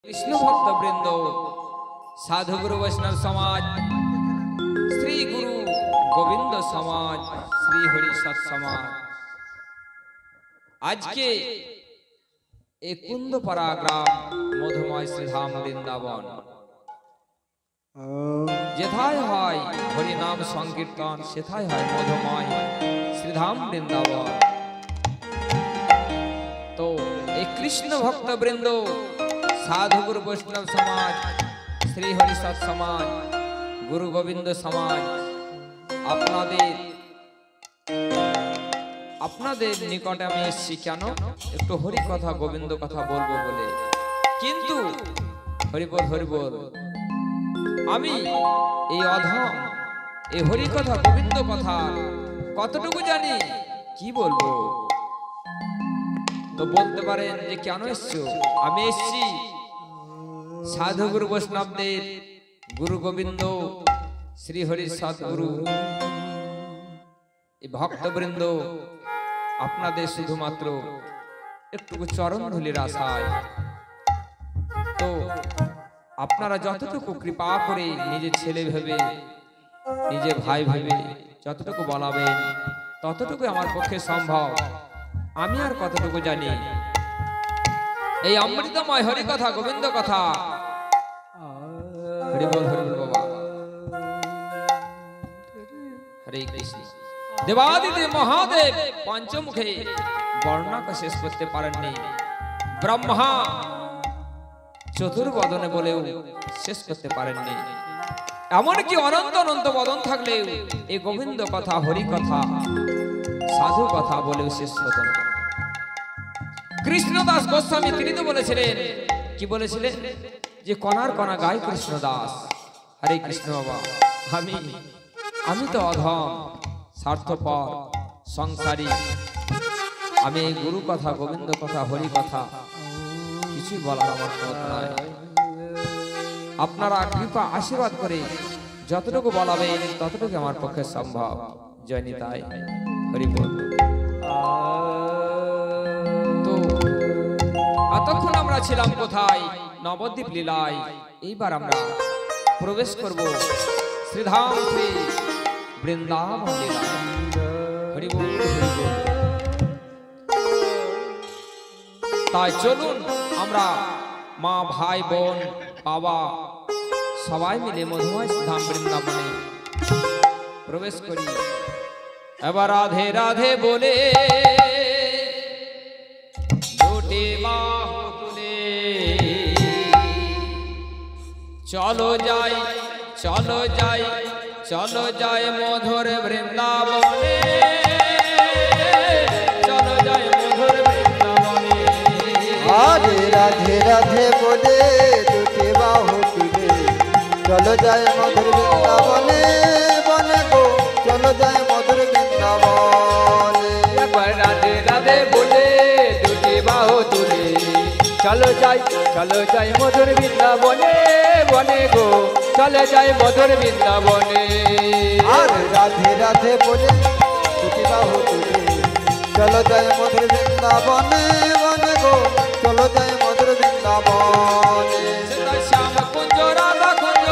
कृष्ण भक्त वृंद साधु गुरु वैष्णव समाज श्री गुरु गोविंद समाज श्री हरि सत समाज आज के एक कुंदपाड़ा ग्राम मधुमय श्रीधाम वृंदावन जेथाय হয় हरि नाम संकीर्तन सेथाय হয় मधुमय श्रीधाम वृंदावन। तो एक कृष्ण भक्त वृंद साधु गुरु वैष्णव समाज श्री हरि सत समाज गुरु गोविंद समाज আপনাদের নিকটে আমি এসেছি কেন একটু হরি কথা গোবিন্দ কথা বলবো বলে, কিন্তু হরিবল হরিবল আমি এই অধম এই হরি কথা গোবিন্দ কথা কতটুকু জানি কি বলবো। তো বলতে পারেন যে কেন এসছো? আমি এসেছি साधु गुरु वैष्णवदेव गुरु गोविंद श्री हरि सतगुरु भक्तवृंद आपनादेर शुधुमात्र एकटुकु चरण धूलिर आशाय तो आपनारा जतटुकु कृपा करे निजे छेले भेबे निजे भाई भेबे जतटुकु बलाबेन ततटुकु आमार पक्षे सम्भव। आमी आर कतटुकु जानि এই অমৃতময় হরি কথা গোবিন্দ কথা হরি বল বাবা হরে কৃষ্ণ। দেবাদিদেব মহাদেব পঞ্চমুখে বর্ণনা কা শেষ করতে পারেননি, ব্রহ্মা চতুর্বদনে বলেও শেষ করতে পারেননি, এমনকি অনন্ত অনন্ত বদন থাকলেও এই গোবিন্দ কথা হরি কথা সাধু কথা বলেও শেষ হতো না। कृष्णदास गोस्वामी তিনি তো বলেছিলেন কি বলেছিলেন যে কণার কণা গায় কৃষ্ণদাস। হরে কৃষ্ণ বাবা আমি তো অধম স্বার্থপর সংসারী, আমি গুরু কথা গোবিন্দ কথা হরি কথা কিছু বলার আমার মত নয়। আপনারা কৃপা আশীর্বাদ করে যতটুকু বলাবেন ততটুকু আমার পক্ষে সম্ভব। জয় নিতাই হরি বল। এতক্ষণ আমরা ছিলাম কোথায়? নবদ্বীপ লীলায়। এইবার আমরা প্রবেশ করব শ্রীধাম শ্রী বৃন্দাবন লীলায়। হরি বল হরি বল। তাই চলুন আমরা মা ভাই বোন বাবা সবাই মিলে মধুময় শ্রীধাম বৃন্দাবনে প্রবেশ করি। এবার রাধে রাধে বলে चलो जाए चलो जाए चलो जाए मधुर वृंदावने, चलो जाए मधुर वृंदावने। राधे राधे राधे बोले दुटे बाहु तुले, चलो जाए मधुर वृंदावने बने गो, चलो जाए मधुर वृंदावने। राधे राधे बोले दुटे बाहु तुले, चलो जाए मधुर वृंदावने बने गो, चले जाए मधुर वृंदावने। अरे राधे राधे बोले दुटी बाहु तुले, चलो जाए मधुर वृंदावने बने गो, चलो जाए मधुर वृंदावने। श्याम कुंज राधा कुंज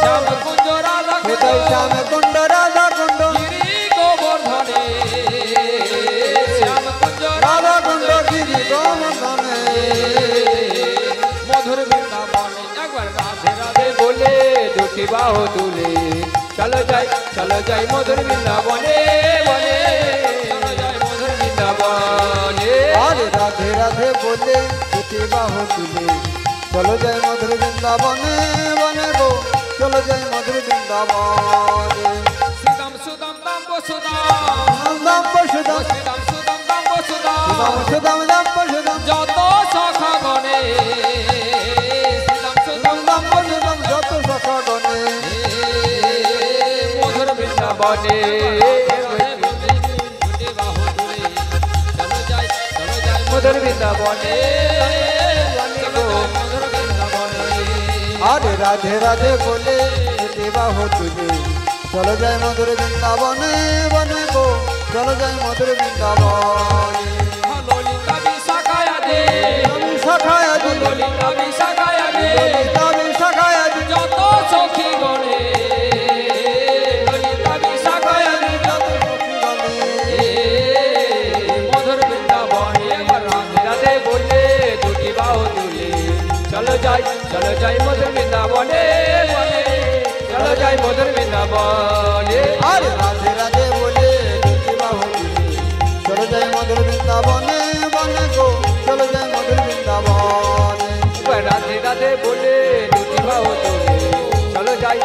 श्याम कुंज राधा कुंज श्याम कुंड राधा कुंड गिरी गोवर्धने, श्याम कुंज राधा कुंड गिरी गोवर्धने मधुर वृंदावने। एक बार राधे राधे बोले दुटी बाहु तुले, चलो जाए मधुर वृंदावने बने, चलो जाए मधुर वृंदावने। अरे राधे राधे बोले दुटी बाहु तुले, चलो जाए मधुर वृंदावने बने गो, चलो जाए मधुर वृंदावने। श्रीदाम सुदाम दाम सुदाम दाम सुदाम श्रीदाम सुदाम दाम सुदाम सुदाम दाम सुदाम যত সখা গণে শ্রীদাম সুদাম दाम सुदाम যত সখা গণে মধুর বৃন্দাবনে। মধুর বৃন্দাবনে। अरे राधे राधे बोले दुटी बाहु तुले, चलो जाए मधुर वृंदावने बने गो, चलो जाए मधुर वृंदावने। ललिता विशाखा दे বিশাখায় দিল ললিতা বিশাখায় রে ললিতা বিশাখায় দিল যত সখী গণে ললিতা বিশাখায় রে যত সখী গণে মধুর বৃন্দাবনে এবার রাধে রাধে বলে দুটি বাহু তুলে চলো যাই মধুর বৃন্দাবনে বনে চলো যাই মধুর বৃন্দাবনে আরে রাধে রাধে বলে দুটি বাহু তুলে চলো যাই মধুর বৃন্দাবনে বনে গো চলো যাই মধুর বৃন্দাবনে রাধে রাধে বলে দুটি বাহু তুলে চলো যাই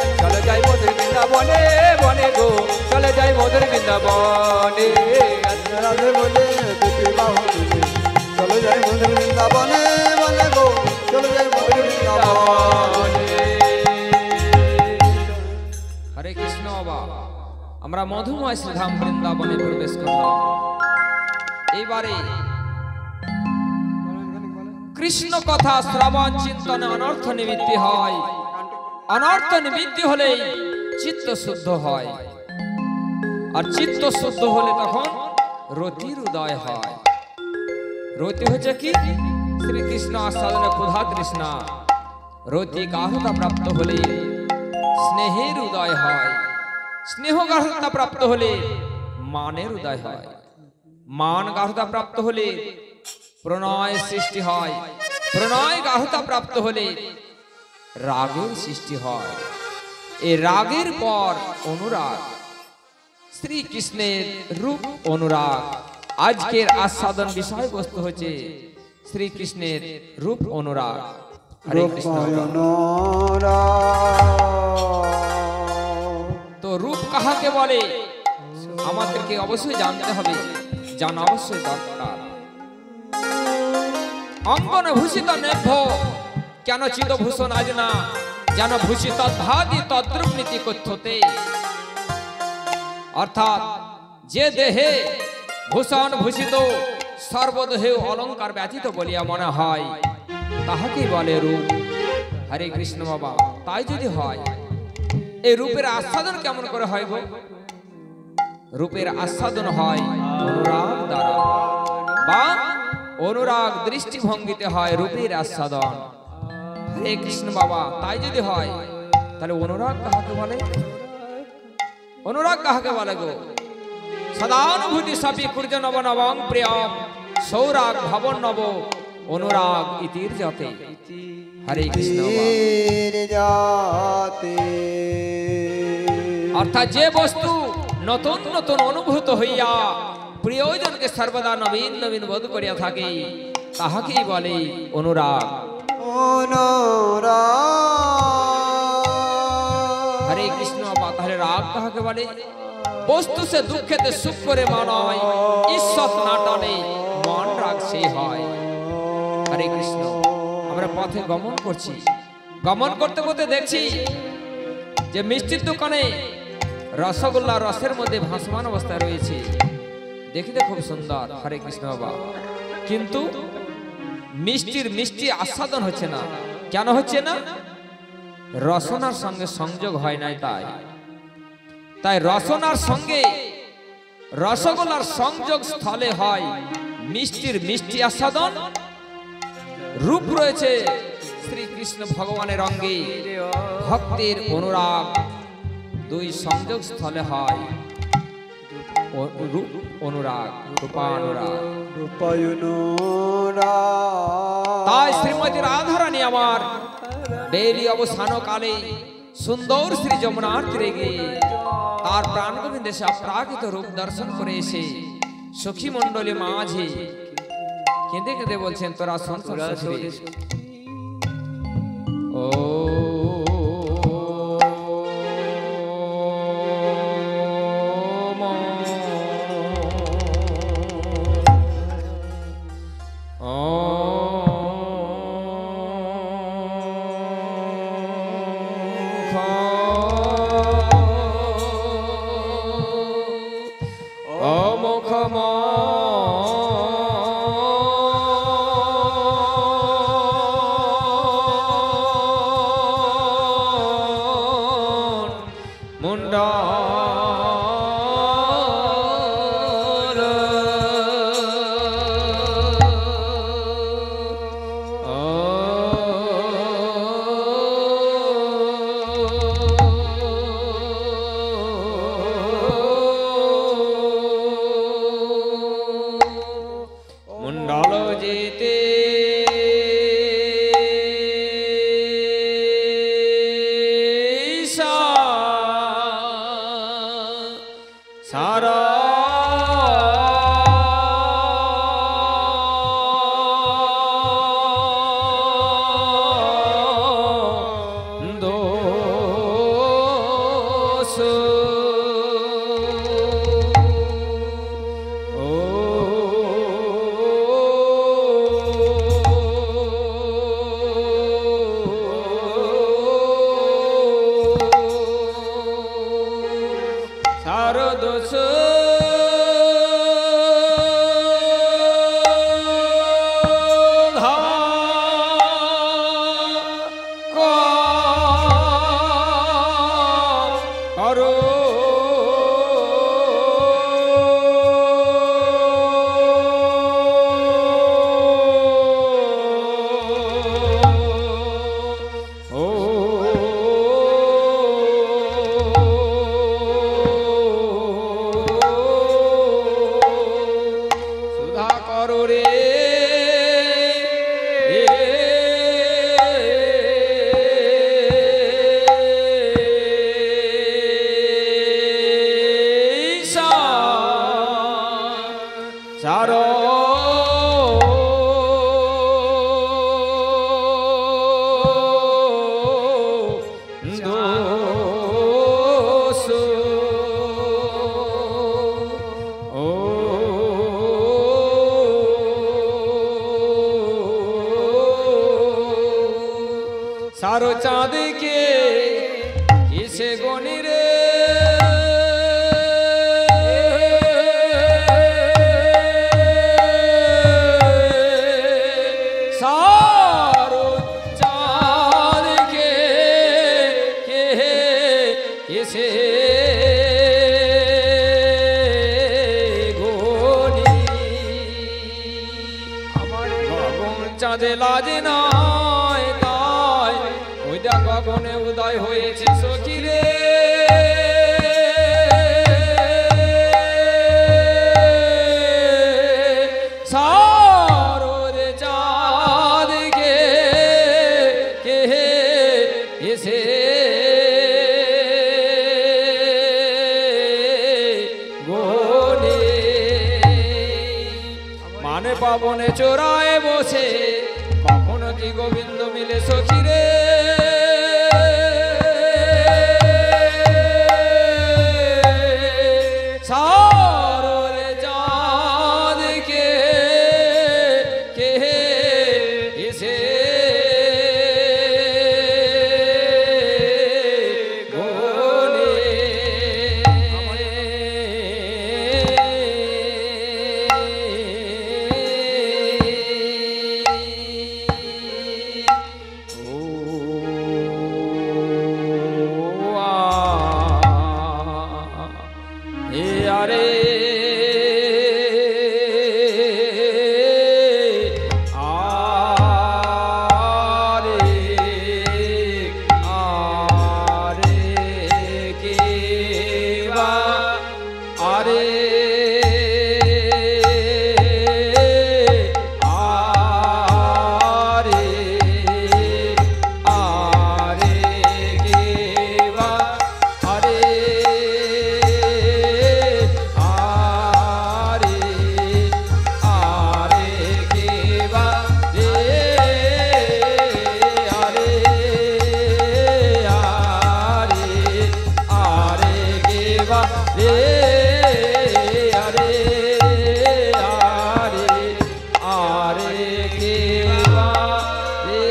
মধুর বৃন্দাবনে বনে গো চলো যাই মধুর বৃন্দাবনে রাধে রাধে বলে দুটি বাহু তুলে চলো যাই মধুর বৃন্দাবনে বনে গো চলো যাই মধুর বৃন্দাবনে হরে কৃষ্ণ বাবা আমরা মধুময় শ্রীধাম বৃন্দাবনে প্রবেশ করলাম এইবারে কৃষ্ণ কথা শ্রবণ চিন্তনে অনর্থ নিবৃত্তি হয় অনর্থ নিবৃত্তি হলেই চিত্ত শুদ্ধ হয় আর চিত্ত শুদ্ধ হলে তখন রতির উদয় হয় রতি হচ্ছে কি শ্রীকৃষ্ণ আস্বাদনে ক্ষুধা তৃষ্ণা রতি গাঢ়তা প্রাপ্ত হলে স্নেহের উদয় হয় স্নেহ গাঢ়তা প্রাপ্ত হলে মানের উদয় হয় মান গাঢ়তা প্রাপ্ত হলে প্রণয় সৃষ্টি হয় প্রণয় গাঢ়তা প্রাপ্ত হলে রাগের সৃষ্টি হয় এই রাগের পর অনুরাগ শ্রীকৃষ্ণের রূপ অনুরাগ আজকের আস্বাদন বিষয়বস্তু হচ্ছে শ্রীকৃষ্ণের রূপ অনুরাগ হরে কৃষ্ণ তো রূপ কাহাকে বলে আমাদেরকে অবশ্যই জানতে হবে জানা অবশ্যই দরকার অঙ্গন ভূষিত নেভ্য কেন চিতভূষণ আজ না যেন ভূষিত ভাদি তদ্রুপ নীতি কথ্যতে অর্থাৎ যে দেহে ভূষণ ভূষিত সর্বদেহে অলঙ্কার ব্যতীত বলিয়া মনে হয় তাহাকেই বলে রূপ হরে কৃষ্ণ বাবা তাই যদি হয় এই রূপের আস্বাদন কেমন করে হয় গো রূপের আস্বাদন হয় অনুরাগ দ্বারা বা অনুরাগ দৃষ্টিভঙ্গিতে হয় রূপের আস্বাদন হরে কৃষ্ণ বাবা তাই যদি হয় তাহলে অনুরাগ কাহাকে বলে অনুরাগ কাহাকে বলে গো সদানুভূতি সবই কুর্য নব নবং প্রিয়ম সৌরাগ ভবন নব অনুরাগ ইতির যাতে হরে কৃষ্ণ অর্থাৎ যে বস্তু নতুন নতুন অনুভূত হইয়া প্রিয়জনকে সর্বদা নবীন নবীন বোধ করিয়া থাকে তাহাকেই বলে অনুরাগ হরে কৃষ্ণ তাহলে রাগ কাহাকে বলে বস্তু সে দুঃখেতে সুখ করে মানয় ঈশ্বর না টানে মন রাগ সে হয় হরে কৃষ্ণ আমরা পথে গমন করছি গমন করতে করতে দেখছি যে মিষ্টির দোকানে রসগোল্লা রসের মধ্যে ভাসমান অবস্থায় রয়েছে দেখিতে খুব সুন্দর হরে কৃষ্ণ বাবা কিন্তু মিষ্টির মিষ্টি আস্বাদন হচ্ছে না কেন হচ্ছে না রসনার সঙ্গে সংযোগ হয় নাই তাই তাই রসনার সঙ্গে রসগোল্লার সংযোগ স্থলে হয় মিষ্টির মিষ্টি আস্বাদন রূপ রয়েছে শ্রীকৃষ্ণ ভগবানের অঙ্গে ভক্তের অনুরাগ দুই সংযোগ স্থলে হয় রূপ অনুরাগ তাই শ্রীমতী রাধারানী আমার বেলি অবসান কালে সুন্দর শ্রী যমুনার তীরে গিয়ে তার প্রাণ গোবিন্দে সে অপ্রাকৃত রূপ দর্শন করে এসে সখী মণ্ডলী মাঝে কেঁদে কেঁদে বলছেন তোরা শোন ও সারো চাঁদকে কিসে গনি রে সারো চাঁদকে কে কিসে গনি আমার গগন চাঁদে লাজে নাই তাই ওই দেখ গগনে উদয় হয়েছে সখী রে সারোর চাঁদকে কে এসে গোনে মানে পাবনে চোরায় বসে কখনো কি গোবিন্দ মিলে সখী রে সারোর চাঁদকে কে এসে গোনে আরে আরে আরে কেবা আরে আরে আরে কেবা আরে আরে আরে কেবা রে আরে আরে আরে কেবা রে আরে আরে আরে কেবা রে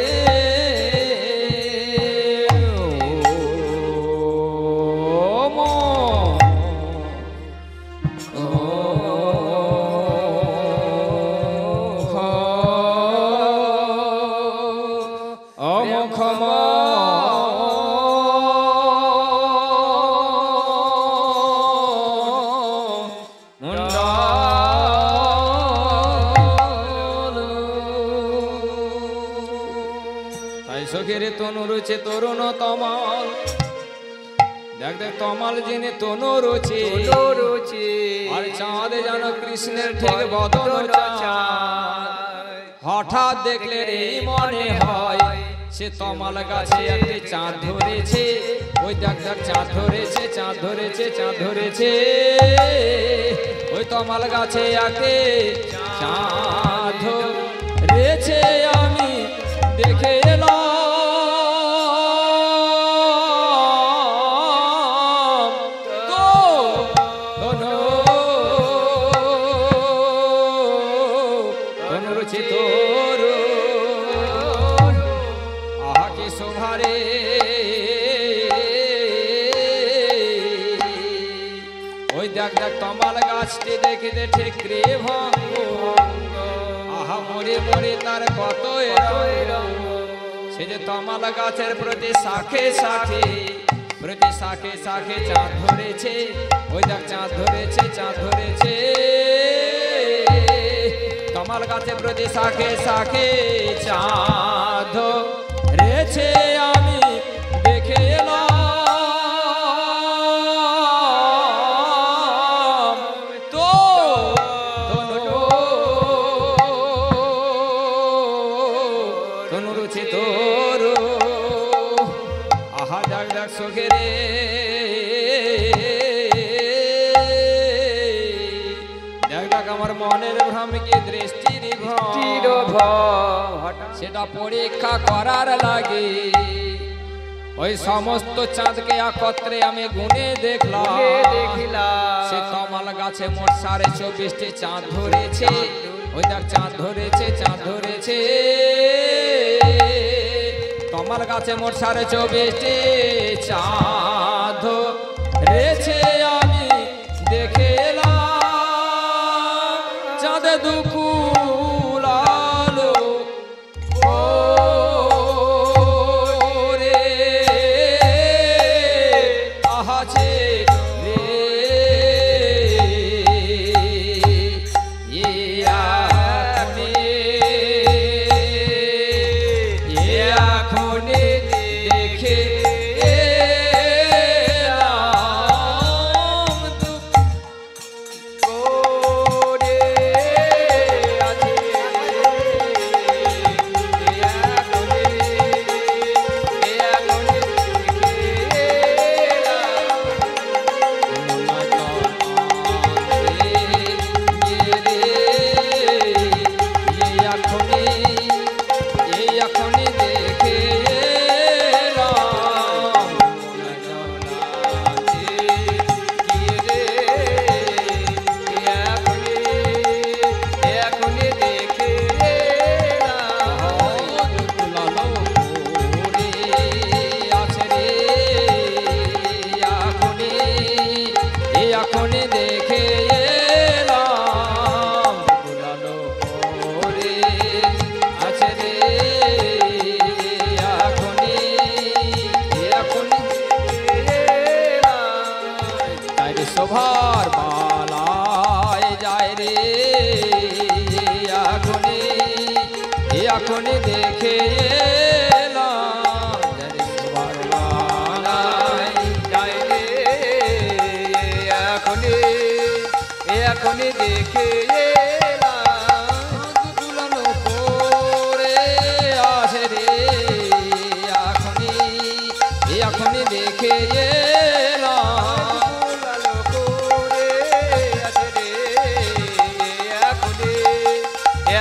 ও অমুখম তাই সখের তনু রুচে তরুণ তমাল দেখ দেখ তমাল জেনে তনু রুচে রুচি আর চাঁদে যেন কৃষ্ণের ঠিক বদন চাঁদ হঠাৎ দেখলে রে মনে হয় সে তমাল গাছে একটি চাঁদ ধরেছে ওই দেখ দেখ চাঁদ ধরেছে চাঁদ ধরেছে চাঁদ ধরেছে ওই তমাল গাছে একটি চাঁদ ধরেছে আমি দেখে এলাম তো রুচি তোর আহা কি শোভারে ওই দেখ দেখ তমাল গাছটি দেখিতে ঠিক রে ভঙ্গ আহা মরে মরে তার কত রঙ্গ সে যে তমাল গাছের প্রতি শাখে শাখে প্রতি শাখে শাখে চাঁদ ধরেছে ওই দেখ চাঁদ ধরেছে চাঁদ ধরেছে তমাল গাছের প্রতি শাখে শাখে চাঁদ ধরেছে আমি দেখে এলাম তো তনু রুচি তোর আহা দেখ দেখ সখে রে দেখ দেখ আমার মনের ভ্রমকে দৃষ্টির সেটা পরীক্ষা করার লাগে ওই সমস্ত চাঁদকে একত্রে আমি গুনে দেখলাম সে তমাল গাছে মোট 24.5টি চাঁদ ধরেছে ওই দেখ চাঁদ ধরেছে চাঁদ ধরেছে তমাল গাছে মোট 24টি চাঁদ রেছে আমি দেখে এলাম চাঁদ দুকুল আলো ও রে আহাছে রে শোভার বালায় যায় রে এখনই দেখে এলাম শোভার বালায় যায় রে এখনই দেখে এলাম দুলানো পরে আসে রে এখনই দেখে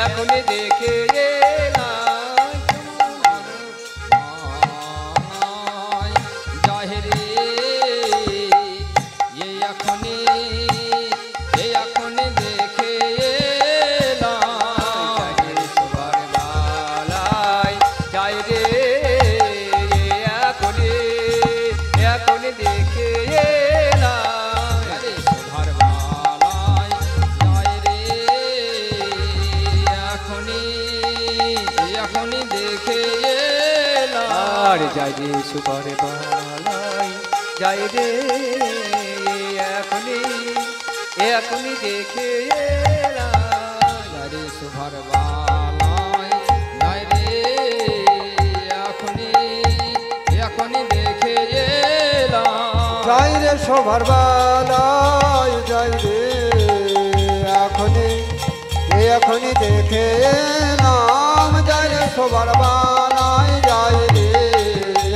এখনই দেখে জাহেরে এখনই দেখে সবার বালায় যাই রে এখনই দেখে সবার বালায় যাই রে এখনই দেখে আর যাই রে সুপার বালাই যাই রে এখনই দেখে রে সুপার বালাই যাই রে এখনই দেখে যাই রে শোভার বালায় যাই রে এখনই দেখে নাম যাই রে শোভার বালায় যাই রে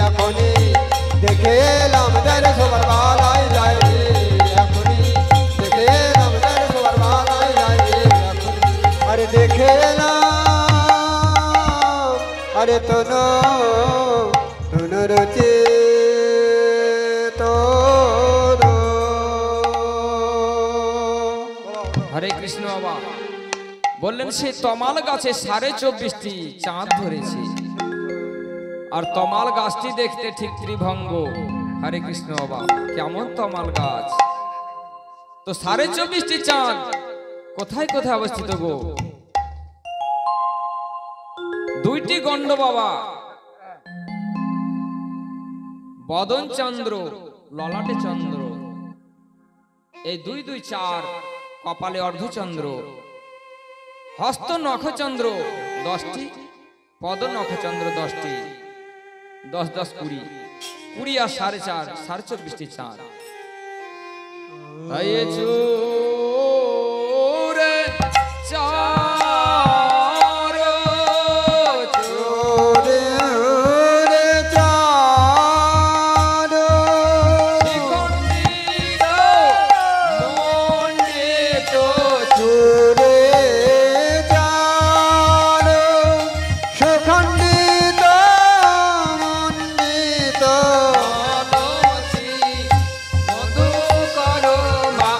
এখনই দেখে এলাম যাই রে শোভার বালায় যাই রে এখনই দেখে এলাম যাই রে শোভার বালায় যাই রে আরে দেখে এলাম আরে তনু রচে হরে কৃষ্ণ বাবা বললেন সে তমাল গাছে 24.5টি চাঁদ ধরেছে আর তমাল গাছটি দেখতে ঠিক ত্রিভঙ্গ। হরে কৃষ্ণ বাবা কেমন তমাল গাছ তো 24.5টি চাঁদ কোথায় কোথায় অবস্থিত গো? দুইটি গণ্ড বাবা বদন চন্দ্র ললাটে চন্দ্র এই 2 2 4 কপালে অর্ধচন্দ্র হস্ত নখচন্দ্র 10টি পদ নখচন্দ্র 10টি 10 10 20 20 আর 4.5 24.5টি চাঁদ তাই চোরে চার চোরে চার শিখণ্ডিত মণ্ডিত চোরে চার সুখণ্ডিত মণ্ডিত মধুকর মা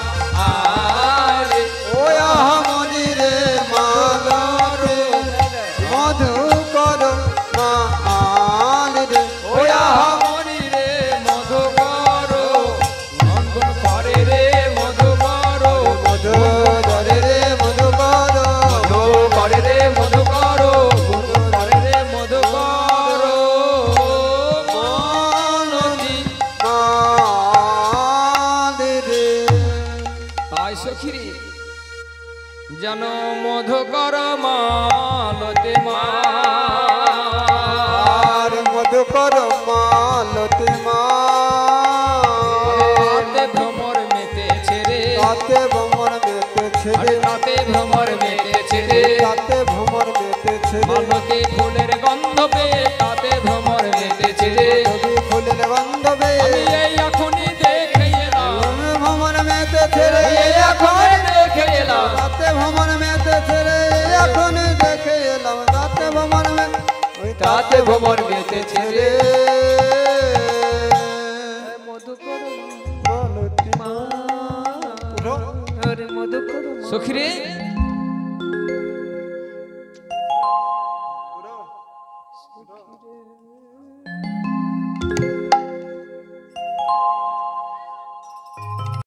যেন মধুকর মালতে মা আর মধুকর মালতি মা তাতে ভ্রমর মেতেছে রে তাতে ভ্রমর মেতেছে রে তাতে ভ্রমর মেতেছে রে তাতে ভ্রমর মেতেছে রে মালতী ফুলের গন্ধ পেয়ে তাতে ভ্রমর মেতেছে রে নদী ফুলের গন্ধ পেয়ে আমি এই এখনই দেখে এলাম ভ্রমর মেতেছে রে এই এখনই দেখে এলাম তাতে ভ্রমর মেতেছে রে এখন দেখে এলাম তাতে ভ্রমর তাতে ভ্রমর মেতেছে রে মধুকর মালতি মা সখী রে